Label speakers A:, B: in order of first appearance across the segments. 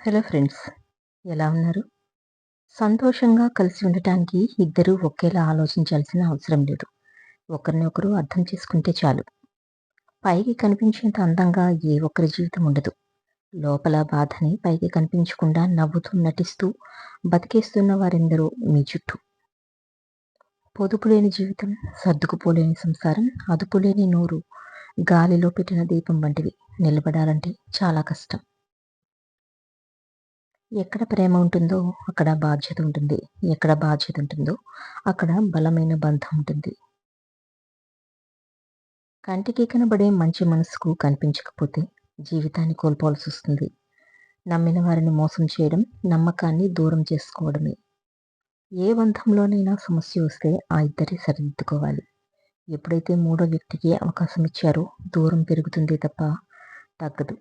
A: Hello friends, ఎలా ఉన్నారు? సంతోషంగా కలిసి ఉండటానికి ఇద్దరూ ఒకేలా ఆలోచించాల్సిన అవసరం లేదు. ఒకరినొకరు అర్థం చేసుకుంటే చాలు. పైకి కనిపించేంత అందంగా ఏ ఒక్కరి జీవితం ఉండదు. లోపల బాధని పైకి కనిపించకుండా నవ్వుతూ నటిస్తూ బతికేస్తున్న వారెందరో మీ చుట్టూ. పొదుపు లేని జీవితం, సర్దుకుపోలేని సంసారం, అదుపులేని నోరు, గాలిలో పెట్టిన దీపం వంటివి. నిలబడాలంటే చాలా కష్టం. ఎక్కడ ప్రేమ ఉంటుందో అక్కడ బాధ్యత ఉంటుంది. ఎక్కడ బాధ్యత ఉంటుందో అక్కడ బలమైన బంధం ఉంటుంది. కంటికి కనబడే మంచి మనసుకు కనిపించకపోతే జీవితాన్ని కోల్పోవాల్సొస్తుంది. నమ్మిన వారిని మోసం చేయడం, నమ్మకాన్ని దూరం చేసుకోవడమే. ఏ బంధంలోనైనా సమస్య వస్తే ఆ ఇద్దరే సరిదిద్దుకోవాలి. ఎప్పుడైతే మూడో వ్యక్తికి అవకాశం ఇచ్చారో దూరం పెరుగుతుందే తప్ప తగ్గదు.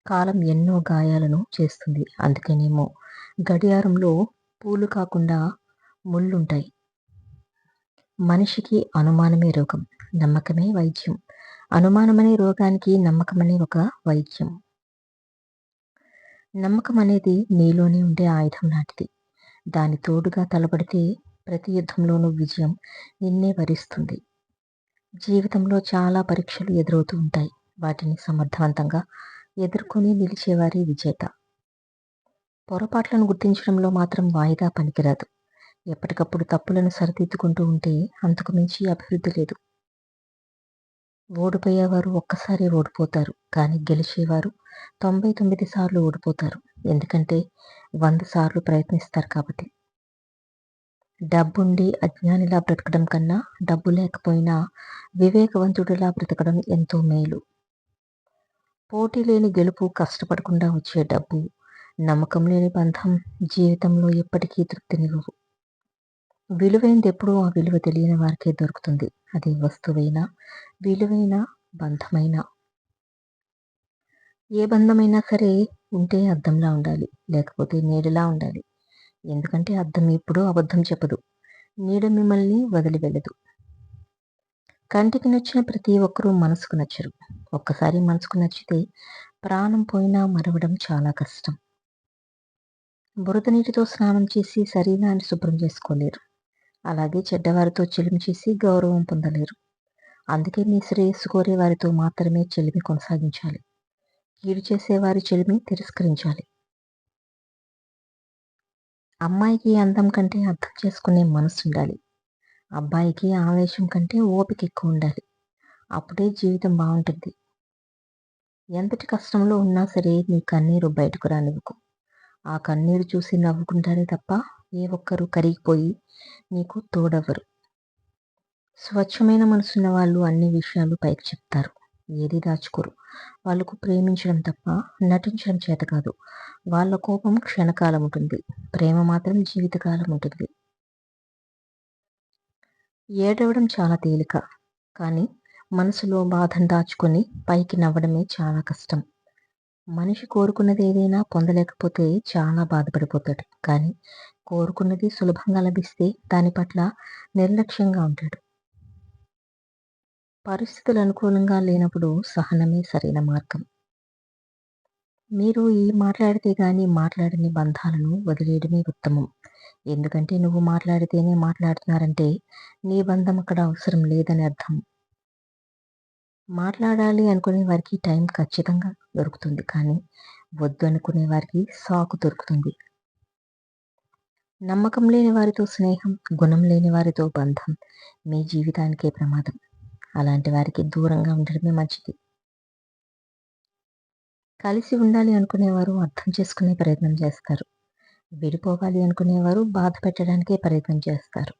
A: కాలం ఎన్నో గాయాలను చేస్తుంది. అందుకనేమో గడియారంలో పూలు కాకుండా ముళ్ళుంటాయి. మనిషికి అనుమానమే రోగం, నమ్మకమే వైద్యం. అనుమానమనే రోగానికి నమ్మకమనే ఒక వైద్యం. నమ్మకం అనేది నీలోనే ఉండే ఆయుధం లాంటిది. దాని తోడుగా తలపడితే ప్రతి యుద్ధంలోనూ విజయం నిన్నే వరిస్తుంది. జీవితంలో చాలా పరీక్షలు ఎదురవుతూ ఉంటాయి. వాటిని సమర్థవంతంగా ఎదుర్కొని నిలిచేవారే విజేత. పొరపాట్లను గుర్తించడంలో మాత్రం వాయిదా పనికిరాదు. ఎప్పటికప్పుడు తప్పులను సరిదిద్దుకుంటూ ఉంటే అంతకు మించి అభివృద్ధి లేదు. ఓడిపోయేవారు ఒక్కసారే ఓడిపోతారు, కానీ గెలిచేవారు 99 సార్లు ఓడిపోతారు. ఎందుకంటే 100 సార్లు ప్రయత్నిస్తారు కాబట్టి. డబ్బుండి అజ్ఞానిలా బ్రతకడం కన్నా డబ్బు లేకపోయినా వివేకవంతుడిలా బ్రతకడం ఎంతో మేలు. పోటీ లేని గెలుపు కష్టపడకుండా వచ్చే డబ్బు, నమ్మకం లేని బంధం జీవితంలో ఎప్పటికీ తృప్తినివ్వవు. విలువైంది ఎప్పుడూ ఆ విలువ తెలియని వారికే దొరుకుతుంది. అది వస్తువైనా, విలువైన బంధమైనా. ఏ బంధమైనా సరే ఉంటే అద్దంలా ఉండాలి, లేకపోతే నీడలా ఉండాలి. ఎందుకంటే అద్దం ఎప్పుడూ అబద్ధం చెప్పదు, నీడ మిమ్మల్ని వదిలి వెళ్ళదు. కంటికి నచ్చిన ప్రతి ఒక్కరూ మనసుకు నచ్చరు. ఒక్కసారి మనసుకు నచ్చితే ప్రాణం పోయినా మరవడం చాలా కష్టం. బురద నీటితో స్నానం చేసి శరీరాన్ని శుభ్రం చేసుకోలేరు. అలాగే చెడ్డవారితో చెలిమి చేసి గౌరవం పొందలేరు. అందుకే మీ శ్రేయస్సు కోరే వారితో మాత్రమే చెలిమి కొనసాగించాలి. కీడు చేసేవారి చెలిమి తిరస్కరించాలి. అమ్మాయికి అందం కంటే అర్థం చేసుకునే మనసు ఉండాలి. అబ్బాయికి ఆవేశం కంటే ఓపిక ఎక్కువ ఉండాలి. అప్పుడే జీవితం బాగుంటుంది. ఎంతటి కష్టంలో ఉన్నా సరే నీ కన్నీరు బయటకు రానివ్వకు. ఆ కన్నీరు చూసి నవ్వుకుంటారే తప్ప ఏ ఒక్కరూ కరిగిపోయి నీకు తోడెవ్వరు. స్వచ్ఛమైన మనసున్న వాళ్ళు అన్ని విషయాలు పైకి చెప్తారు, ఏది దాచుకోరు. వాళ్ళకు ప్రేమించడం తప్ప నటించడం చేత కాదు. వాళ్ళ కోపం క్షణకాలం ఉంటుంది, ప్రేమ మాత్రం జీవితకాలం ఉంటుంది. ఏడవడం చాలా తేలిక, కానీ మనసులో బాధను దాచుకొని పైకి నవ్వడమే చాలా కష్టం. మనిషి కోరుకున్నది ఏదైనా పొందలేకపోతే చాలా బాధపడిపోతాడు, కానీ కోరుకున్నది సులభంగా లభిస్తే దాని పట్ల నిర్లక్ష్యంగా ఉంటాడు. పరిస్థితులు అనుకూలంగా లేనప్పుడు సహనమే సరైన మార్గం. మీరు ఈ మాట్లాడితే గాని మాట్లాడని బంధాలను వదిలేయడమే ఉత్తమం. ఎందుకంటే నువ్వు మాట్లాడితేనే మాట్లాడుతున్నారంటే నీ బంధం అక్కడ అవసరం లేదని అర్థం. మాట్లాడాలి అనుకునే వారికి టైం ఖచ్చితంగా దొరుకుతుంది, కానీ వద్దు అనుకునే వారికి సాకు దొరుకుతుంది. నమ్మకం లేని వారితో స్నేహం, గుణం లేని వారితో బంధం మీ జీవితానికే ప్రమాదం. అలాంటి వారికి దూరంగా ఉండడమే మంచిది. కలిసి ఉండాలి అనుకునేవారు అర్థం చేసుకునే ప్రయత్నం చేస్తారు. విడిపోవాలి అనుకునేవారు బాధ పెట్టడానికే ప్రయత్నం చేస్తారు.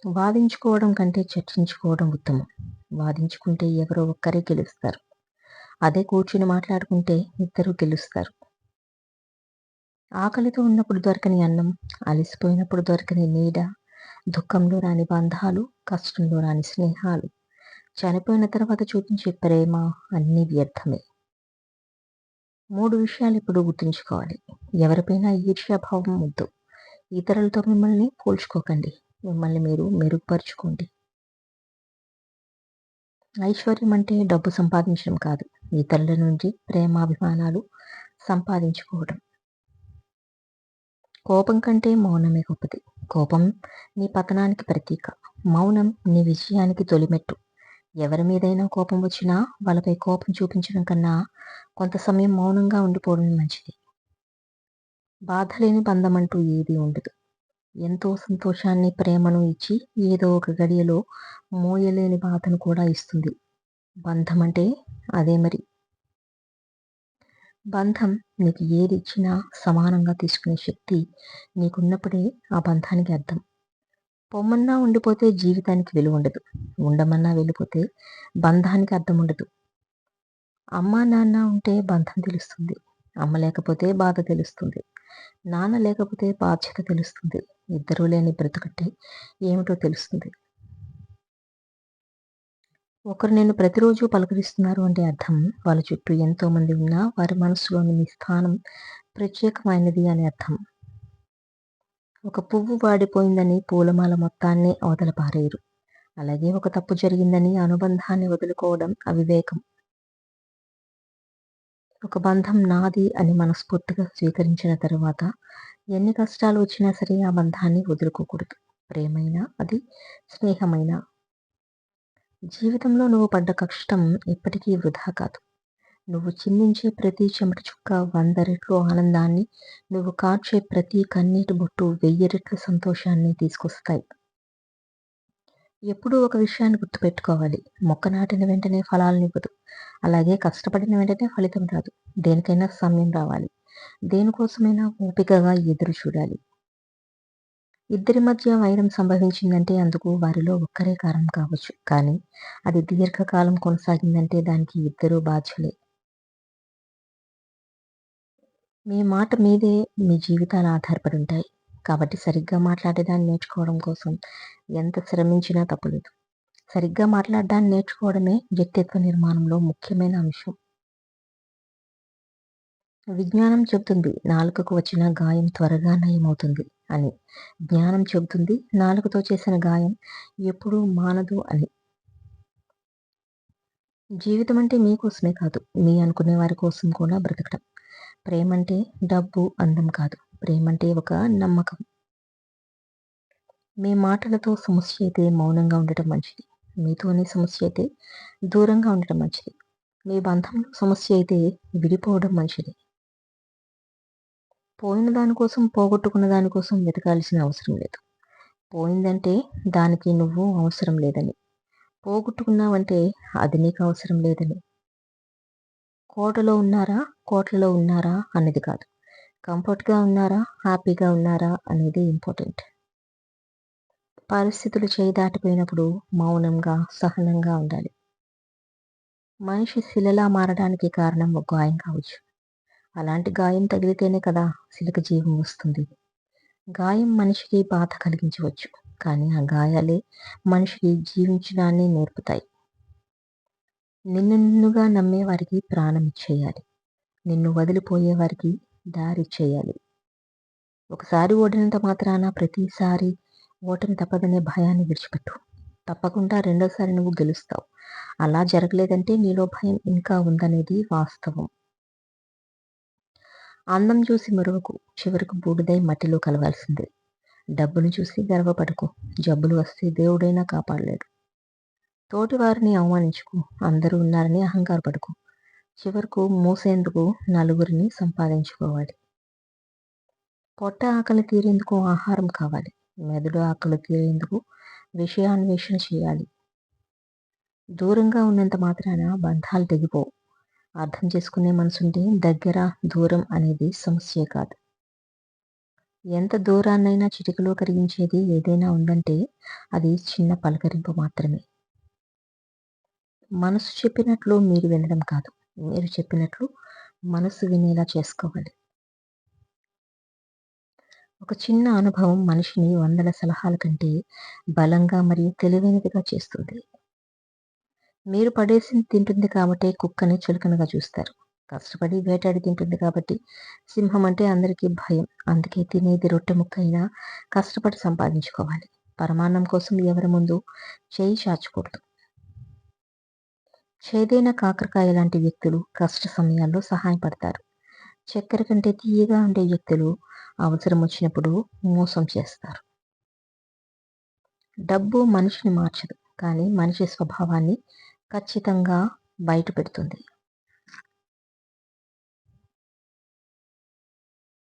A: వాదించుకోవడం కంటే చర్చించుకోవడం ఉత్తమం. వాదించుకుంటే ఎవరో ఒక్కరే గెలుస్తారు. అదే కూర్చుని మాట్లాడుకుంటే ఇద్దరు గెలుస్తారు. ఆకలితో ఉన్నప్పుడు దొరకని అన్నం, అలసిపోయినప్పుడు దొరకని నీడ, దుఃఖంలో రాని బంధాలు, కష్టంలో రాని స్నేహాలు, చనిపోయిన తర్వాత చూపించే ప్రేమ అన్నీ వ్యర్థమే. 3 విషయాలు ఇప్పుడు గుర్తుంచుకోవాలి. ఎవరిపైనా ఈర్ష్యాభావం వద్దు. ఇతరులతో మిమ్మల్ని పోల్చుకోకండి. మిమ్మల్ని మీరు మెరుగుపరుచుకోండి. ఐశ్వర్యం అంటే డబ్బు సంపాదించడం కాదు. ఇతరుల నుండి ప్రేమాభిమానాలు, సంపాదించుకోవడం. కోపం కంటే మౌనమే గొప్పది. కోపం నీ పతనానికి ప్రతీక. మౌనం నీ విజయానికి తొలిమెట్టు. ఎవరి మీదైనా కోపం వచ్చినా వాళ్ళపై కోపం చూపించడం కన్నా కొంత సమయం మౌనంగా ఉండిపోవడం మంచిది. బాధ లేని బంధం అంటూ ఏదీ ఉండదు. ఎంతో సంతోషాన్ని, ప్రేమను ఇచ్చి ఏదో ఒక గడియలో మోయలేని బాధను కూడా ఇస్తుంది. బంధం అంటే అదే మరి. బంధం నీకు ఏది ఇచ్చినా సమానంగా తీసుకునే శక్తి నీకున్నప్పుడే ఆ బంధానికి అర్థం. పొమ్మన్నా ఉండిపోతే జీవితానికి విలువ ఉండదు. ఉండమన్నా వెళ్ళిపోతే బంధానికి అర్థం ఉండదు. అమ్మ నాన్న ఉంటే బంధం తెలుస్తుంది. అమ్మ లేకపోతే బాధ తెలుస్తుంది. నాన్న లేకపోతే బాధ్యత తెలుస్తుంది. ఇద్దరూ లేని బ్రతుకంటే ఏమిటో తెలుస్తుంది. ఒకరు నిన్ను ప్రతిరోజు పలకరిస్తున్నారు అంటే అర్థం వాళ్ళ చుట్టూ ఎంతో మంది ఉన్నా వారి మనసులోని మీ స్థానం ప్రత్యేకమైనది అని అర్థం. ఒక పువ్వు వాడిపోయిందని పూలమాల మొత్తాన్ని అవతల పారేయరు. అలాగే ఒక తప్పు జరిగిందని అనుబంధాన్ని వదులుకోవడం అవివేకం. ఒక బంధం నాది అని మనస్ఫూర్తిగా స్వీకరించిన తరువాత ఎన్ని కష్టాలు వచ్చినా సరే ఆ బంధాన్ని వదులుకోకూడదు. ప్రేమైనా అది స్నేహమైనా. జీవితంలో నువ్వు పడ్డ కష్టం ఎప్పటికీ వృధా కాదు. నువ్వు చిందించే ప్రతి చెమట చుక్క 100 రెట్లు ఆనందాన్ని, నువ్వు కార్చే ప్రతి కన్నీటి బొట్టు 1000 రెట్ల సంతోషాన్ని తీసుకొస్తాయి. ఎప్పుడూ ఒక విషయాన్ని గుర్తుపెట్టుకోవాలి. మొక్క నాటిన వెంటనే ఫలాలనివ్వదు. అలాగే కష్టపడిన వెంటనే ఫలితం రాదు. దేనికైనా సమయం రావాలి. దేనికోసమైనా ఓపికగా ఎదురు చూడాలి. ఇద్దరి మధ్య వైరం సంభవించిందంటే అందుకు వారిలో ఒక్కరే కారణం కావచ్చు. కానీ అది దీర్ఘకాలం కొనసాగిందంటే దానికి ఇద్దరూ బాధ్యులే. మీ మాట మీదే మీ జీవితాలు ఆధారపడి ఉంటాయి. కాబట్టి సరిగ్గా మాట్లాడేదాన్ని నేర్చుకోవడం కోసం ఎంత శ్రమించినా తప్పులేదు. సరిగ్గా మాట్లాడడాన్ని నేర్చుకోవడమే వ్యక్తిత్వ నిర్మాణంలో ముఖ్యమైన అంశం. విజ్ఞానం చెబుతుంది నాలుకకు వచ్చిన గాయం త్వరగా నయమవుతుంది అని. జ్ఞానం చెబుతుంది నాలుకతో చేసిన గాయం ఎప్పుడూ మానదు అని. జీవితం అంటే మీకోసమే కాదు, మీ అనుకునే వారి కోసం కూడా బ్రతకడం. ప్రేమంటే డబ్బు, అందం కాదు. ప్రేమంటే ఒక నమ్మకం. మీ మాటలతో సమస్య అయితే మౌనంగా ఉండటం మంచిది. మీతోనే సమస్య అయితే దూరంగా ఉండటం మంచిది. మీ బంధంలో సమస్య అయితే విడిపోవడం మంచిది. పోయిన దానికోసం, పోగొట్టుకున్న దానికోసం వెతకాల్సిన అవసరం లేదు. పోయిందంటే దానికి నువ్వు అవసరం లేదని. పోగొట్టుకున్నావంటే అది నీకు అవసరం లేదని. కోటలో ఉన్నారా అన్నది కాదు. కంఫర్ట్‌గా ఉన్నారా, హ్యాపీగా ఉన్నారా అనేది ఇంపార్టెంట్. పరిస్థితులు చేయి దాటిపోయినప్పుడు మౌనంగా, సహనంగా ఉండాలి. మనిషి శిలలా మారడానికి కారణం ఒక గాయం కావచ్చు. అలాంటి గాయం తగిలితేనే కదా శిలకి జీవం వస్తుంది. గాయం మనిషికి బాధ కలిగించవచ్చు. కానీ ఆ గాయాలే మనిషికి జీవించడాన్ని నేర్పుతాయి. నిన్నుగా నమ్మే వారికి ప్రాణం ఇచ్చేయాలి. నిన్ను వదిలిపోయే వారికి దారిచ్చేయాలి. ఒకసారి ఓడినంత మాత్రాన ప్రతిసారి ఓటమి తప్పదనే భయాన్ని విడిచిపెట్టు. తప్పకుండా రెండోసారి నువ్వు గెలుస్తావు. అలా జరగలేదంటే నీలో భయం ఇంకా ఉందనేది వాస్తవం. అందం చూసి మరువకు, చివరకు బూడిదై మట్టిలో కలవాల్సిందే. డబ్బును చూసి గర్వపడకు, జబ్బులు వస్తే దేవుడైనా కాపాడలేడు. తోటి వారిని అవమానించుకు, అందరూ ఉన్నారని అహంకారపడకు. చివరకు మూసేందుకు నలుగురిని సంపాదించుకోవాలి. పొట్ట ఆకలి తీరేందుకు ఆహారం కావాలి. మెదడు ఆకలి తీరేందుకు విషయాన్వేషణ చేయాలి. దూరంగా ఉన్నంత మాత్రాన బంధాలు తెగిపోవు. అర్థం చేసుకునే మనసుంటే దగ్గర, దూరం అనేది సమస్యే కాదు. ఎంత దూరాన్నైనా చిటికలో కరిగించేది ఏదైనా ఉందంటే అది చిన్న పలకరింపు మాత్రమే. మనసు చెప్పినట్లు మీరు వినడం కాదు, మీరు చెప్పినట్లు మనసు వినేలా చేసుకోవాలి. ఒక చిన్న అనుభవం మనిషిని 100 సలహాల కంటే బలంగా మరియు తెలివైనదిగా చేస్తుంది. మీరు పడేసింది తింటుంది కాబట్టే కుక్కని చులకనగా చూస్తారు. కష్టపడి వేటాడి తింటుంది కాబట్టి సింహం అంటే అందరికీ భయం. అందుకే తినేది రొట్టె ముక్క అయినా కష్టపడి సంపాదించుకోవాలి. పరమాన్నం కోసం ఎవరి ముందు చేయి చాచకూడదు. చేదైన కాకరకాయ లాంటి వ్యక్తులు కష్ట సమయాల్లో సహాయపడతారు. చక్కెర కంటే తీయగా ఉండే వ్యక్తులు అవసరం వచ్చినప్పుడు మోసం చేస్తారు. డబ్బు మనిషిని మార్చదు, కానీ మనిషి స్వభావాన్ని ఖచ్చితంగా బయట పెడుతుంది.